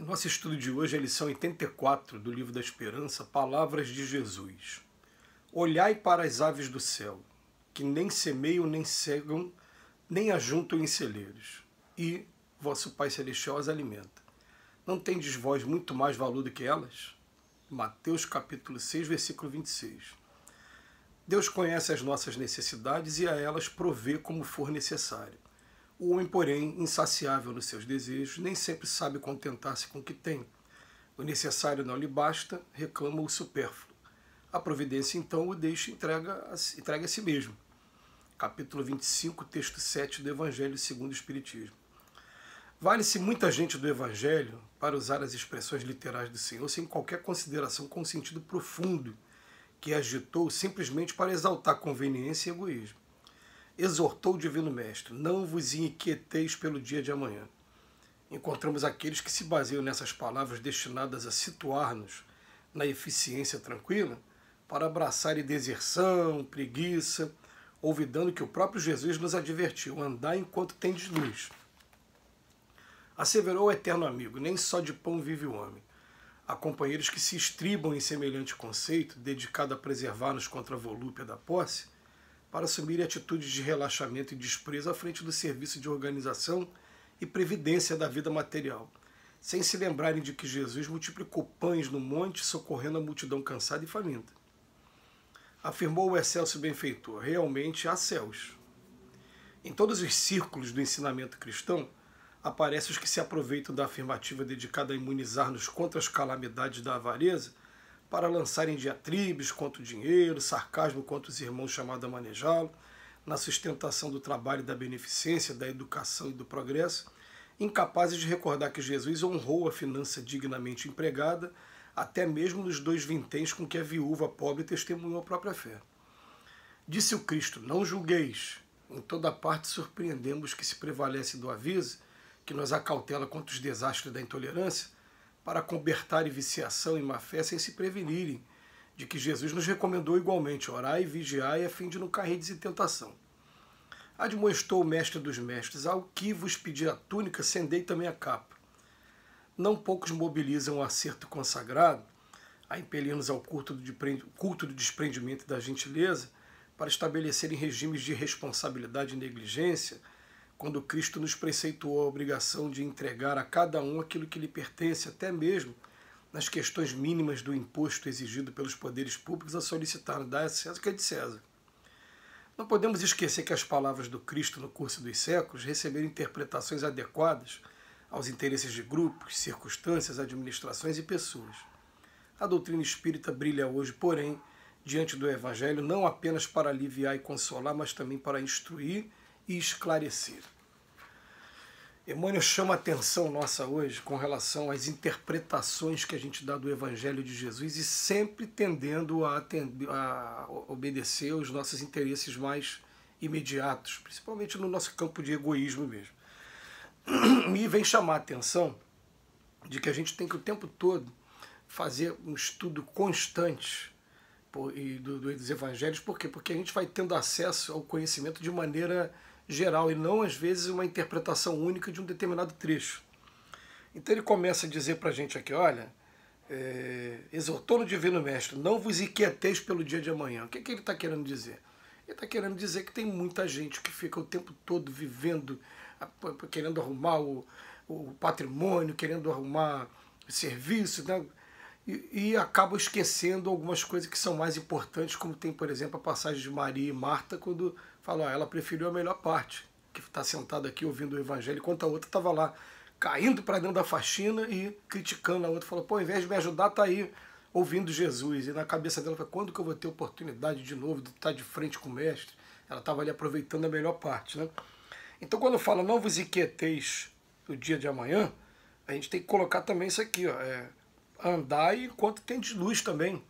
Em nosso estudo de hoje, a lição 84 do Livro da Esperança, Palavras de Jesus. Olhai para as aves do céu, que nem semeiam, nem cegam, nem ajuntam em celeiros, e vosso Pai Celestial as alimenta. Não tendes vós muito mais valor do que elas? Mateus capítulo 6, versículo 26. Deus conhece as nossas necessidades e a elas provê como for necessário. O homem, porém, insaciável nos seus desejos, nem sempre sabe contentar-se com o que tem. O necessário não lhe basta, reclama o supérfluo. A providência, então, o deixa entrega a si mesmo. Capítulo 25, texto 7 do Evangelho segundo o Espiritismo. Vale-se muita gente do Evangelho para usar as expressões literais do Senhor sem qualquer consideração com o sentido profundo que agitou simplesmente para exaltar conveniência e egoísmo. Exortou o Divino Mestre, não vos inquieteis pelo dia de amanhã. Encontramos aqueles que se baseiam nessas palavras destinadas a situar-nos na eficiência tranquila para abraçarem deserção, preguiça, olvidando que o próprio Jesus nos advertiu, andai enquanto tendes luz. Asseverou o eterno amigo, nem só de pão vive o homem. Há companheiros que se estribam em semelhante conceito, dedicado a preservar-nos contra a volúpia da posse, para assumirem atitudes de relaxamento e desprezo à frente do serviço de organização e previdência da vida material, sem se lembrarem de que Jesus multiplicou pães no monte, socorrendo a multidão cansada e faminta. Afirmou o excelso benfeitor, realmente há céus. Em todos os círculos do ensinamento cristão, aparecem os que se aproveitam da afirmativa dedicada a imunizar-nos contra as calamidades da avareza, para lançarem diatribes contra o dinheiro, sarcasmo contra os irmãos chamados a manejá-lo, na sustentação do trabalho e da beneficência, da educação e do progresso, incapazes de recordar que Jesus honrou a finança dignamente empregada, até mesmo nos 2 vinténs com que a viúva pobre testemunhou a própria fé. Disse o Cristo, não julgueis. Em toda parte surpreendemos que se prevalece do aviso, que nos acautela contra os desastres da intolerância, para cobertar viciação e má-fé sem se prevenirem de que Jesus nos recomendou igualmente orai e vigiai a fim de não cairdes em tentação. Admoestou o mestre dos mestres, ao que vos pedir a túnica, cendei também a capa. Não poucos mobilizam o acerto consagrado, a impelir-nos ao culto do desprendimento e da gentileza, para estabelecerem regimes de responsabilidade e negligência, quando Cristo nos preceituou a obrigação de entregar a cada um aquilo que lhe pertence, até mesmo nas questões mínimas do imposto exigido pelos poderes públicos a solicitar dar a César o que é de César. Não podemos esquecer que as palavras do Cristo no curso dos séculos receberam interpretações adequadas aos interesses de grupos, circunstâncias, administrações e pessoas. A doutrina espírita brilha hoje, porém, diante do Evangelho, não apenas para aliviar e consolar, mas também para instruir e esclarecer. Emmanuel chama a atenção nossa hoje com relação às interpretações que a gente dá do Evangelho de Jesus e sempre tendendo a obedecer aos nossos interesses mais imediatos, principalmente no nosso campo de egoísmo mesmo. E vem chamar a atenção de que a gente tem que o tempo todo fazer um estudo constante dos Evangelhos. Por quê? Porque a gente vai tendo acesso ao conhecimento de maneira geral e não, às vezes, uma interpretação única de um determinado trecho. Então ele começa a dizer para a gente aqui, olha, exortou no Divino Mestre, não vos inquieteis pelo dia de amanhã. O que ele está querendo dizer? Ele está querendo dizer que tem muita gente que fica o tempo todo vivendo, querendo arrumar o patrimônio, querendo arrumar serviço, né? E acaba esquecendo algumas coisas que são mais importantes, como tem, por exemplo, a passagem de Maria e Marta, quando fala, ela preferiu a melhor parte, que está sentada aqui ouvindo o Evangelho, enquanto a outra estava lá, caindo para dentro da faxina e criticando a outra, falou, pô, ao invés de me ajudar, está aí ouvindo Jesus. E na cabeça dela, quando que eu vou ter oportunidade de novo de estar de frente com o Mestre? Ela estava ali aproveitando a melhor parte, né? Então, quando fala, não vos inquieteis o dia de amanhã, a gente tem que colocar também isso aqui, ó, andai enquanto tendes luz também.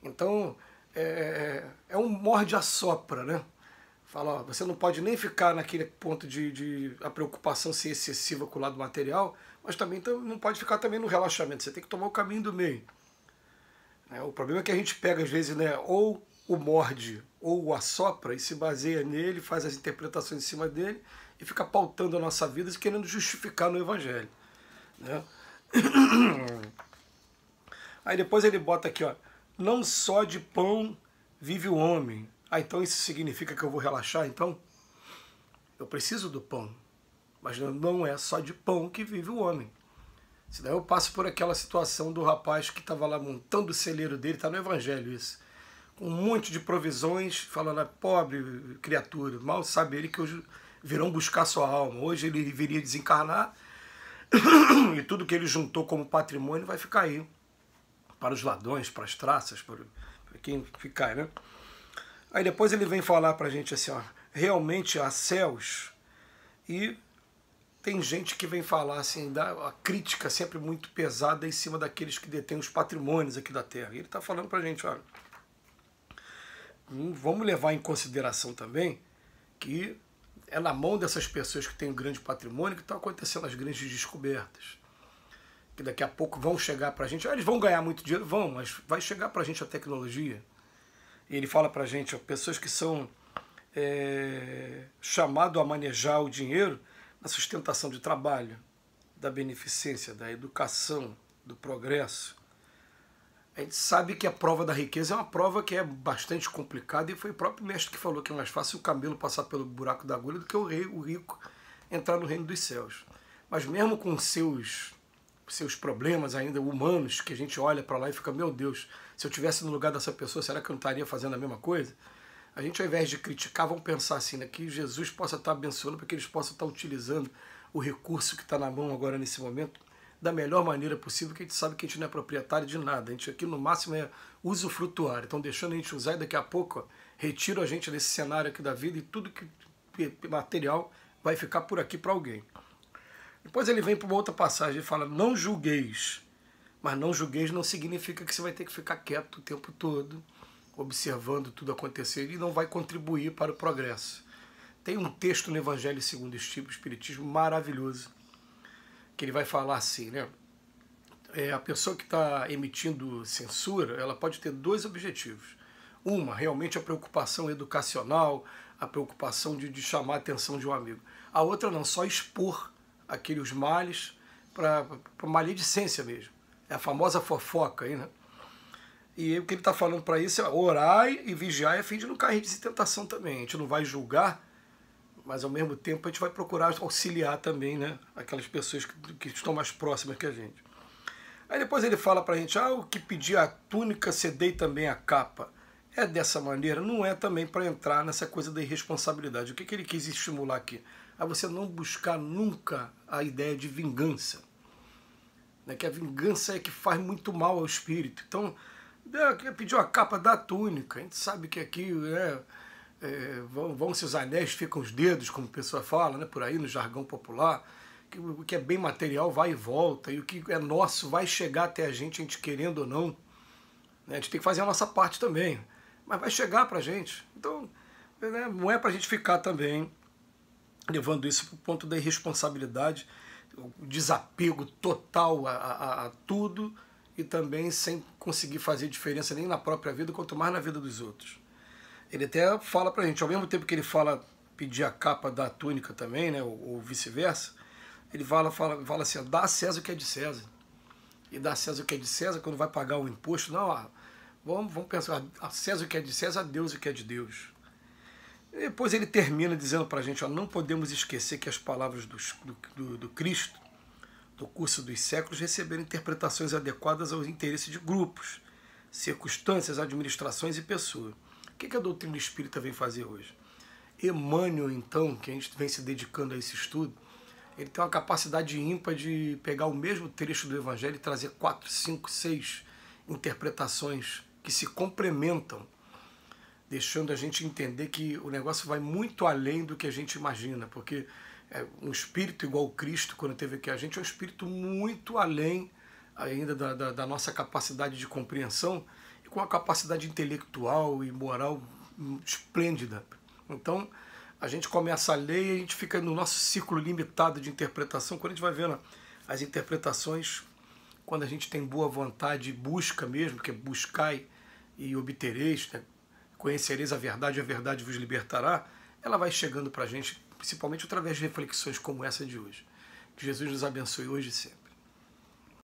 Então, é um morde-a-sopra, né? Fala, ó, você não pode nem ficar naquele ponto de a preocupação ser excessiva com o lado material, mas também não pode ficar também no relaxamento. Você tem que tomar o caminho do meio. O problema é que a gente pega, às vezes, né, ou o morde ou o assopra e se baseia nele, faz as interpretações em cima dele e fica pautando a nossa vida e querendo justificar no Evangelho, né? Aí depois ele bota aqui, ó, não só de pão vive o homem. Ah, então isso significa que eu vou relaxar? Então, eu preciso do pão. Mas não é só de pão que vive o homem. Senão eu passo por aquela situação do rapaz que estava lá montando o celeiro dele, está no Evangelho isso, com um monte de provisões, falando, pobre criatura, mal sabe ele que hoje virão buscar sua alma. Hoje ele viria desencarnar e tudo que ele juntou como patrimônio vai ficar aí, para os ladrões, para as traças, para quem ficar, né? Aí depois ele vem falar para a gente assim, ó, realmente há céus, e tem gente que vem falar assim, a crítica sempre muito pesada em cima daqueles que detêm os patrimônios aqui da Terra. E ele está falando para a gente, olha, vamos levar em consideração também que é na mão dessas pessoas que têm um grande patrimônio que estão acontecendo as grandes descobertas. Que daqui a pouco vão chegar para a gente, eles vão ganhar muito dinheiro, vão, mas vai chegar para a gente a tecnologia. E ele fala para a gente, ó, pessoas que são chamadas a manejar o dinheiro na sustentação de trabalho, da beneficência, da educação, do progresso. A gente sabe que a prova da riqueza é uma prova que é bastante complicada, e foi o próprio mestre que falou que é mais fácil o camelo passar pelo buraco da agulha do que o rico entrar no reino dos céus. Mas mesmo com seus problemas ainda humanos, que a gente olha para lá e fica, meu Deus, se eu estivesse no lugar dessa pessoa, será que eu não estaria fazendo a mesma coisa? A gente, ao invés de criticar, vamos pensar assim, né, que Jesus possa estar abençoando para que eles possam estar utilizando o recurso que está na mão agora nesse momento da melhor maneira possível, que a gente sabe que a gente não é proprietário de nada. A gente aqui no máximo é usufrutuário. Então deixando a gente usar, e daqui a pouco ó, retiro a gente desse cenário aqui da vida, e tudo que material vai ficar por aqui para alguém. Depois ele vem para uma outra passagem e fala, não julgueis. Mas não julgueis não significa que você vai ter que ficar quieto o tempo todo, observando tudo acontecer, e não vai contribuir para o progresso. Tem um texto no Evangelho segundo o Espiritismo maravilhoso, que ele vai falar assim, né? A pessoa que está emitindo censura, ela pode ter dois objetivos. Uma, realmente a preocupação educacional, a preocupação de chamar a atenção de um amigo. A outra não, só expor aqueles males para maledicência mesmo. É a famosa fofoca aí, né? E o que ele está falando para isso é orai e vigiai a fim de não cair de tentação também. A gente não vai julgar, mas ao mesmo tempo a gente vai procurar auxiliar também, né, aquelas pessoas que estão mais próximas que a gente. Aí depois ele fala para a gente, o que pedir a túnica, cedei também a capa. É dessa maneira? Não é também para entrar nessa coisa da irresponsabilidade. O que ele quis estimular aqui? A você não buscar nunca a ideia de vingança. Né, que a vingança é que faz muito mal ao espírito. Então, pediu a capa da túnica. A gente sabe que aqui vão-se os anéis, ficam os dedos, como a pessoa fala, né, por aí no jargão popular, que o que é bem material vai e volta, e o que é nosso vai chegar até a gente querendo ou não. Né, a gente tem que fazer a nossa parte também, mas vai chegar para a gente. Então, né, não é para a gente ficar também levando isso para o ponto da irresponsabilidade, o desapego total a tudo, e também sem conseguir fazer diferença nem na própria vida, quanto mais na vida dos outros. Ele até fala pra gente, ao mesmo tempo que ele fala pedir a capa da túnica também, né, ou vice-versa, ele fala assim, dá a César o que é de César. E dá a César o que é de César, quando vai pagar o imposto, não, vamos pensar, a César o que é de César, a Deus o que é de Deus. E depois ele termina dizendo pra gente, não podemos esquecer que as palavras do Cristo, do curso dos séculos, receberam interpretações adequadas aos interesses de grupos, circunstâncias, administrações e pessoas. O que a doutrina espírita vem fazer hoje? Emmanuel, então, que a gente vem se dedicando a esse estudo, ele tem uma capacidade ímpar de pegar o mesmo trecho do Evangelho e trazer 4, 5, 6 interpretações que se complementam, deixando a gente entender que o negócio vai muito além do que a gente imagina, porque um espírito igual o Cristo, quando teve aqui a gente, é um espírito muito além ainda da nossa capacidade de compreensão, com uma capacidade intelectual e moral esplêndida. Então, a gente começa a ler e a gente fica no nosso círculo limitado de interpretação. Quando a gente vai vendo as interpretações, quando a gente tem boa vontade e busca mesmo, que é buscai e obtereis, né? Conhecereis a verdade vos libertará, ela vai chegando para a gente, principalmente através de reflexões como essa de hoje. Que Jesus nos abençoe hoje e sempre.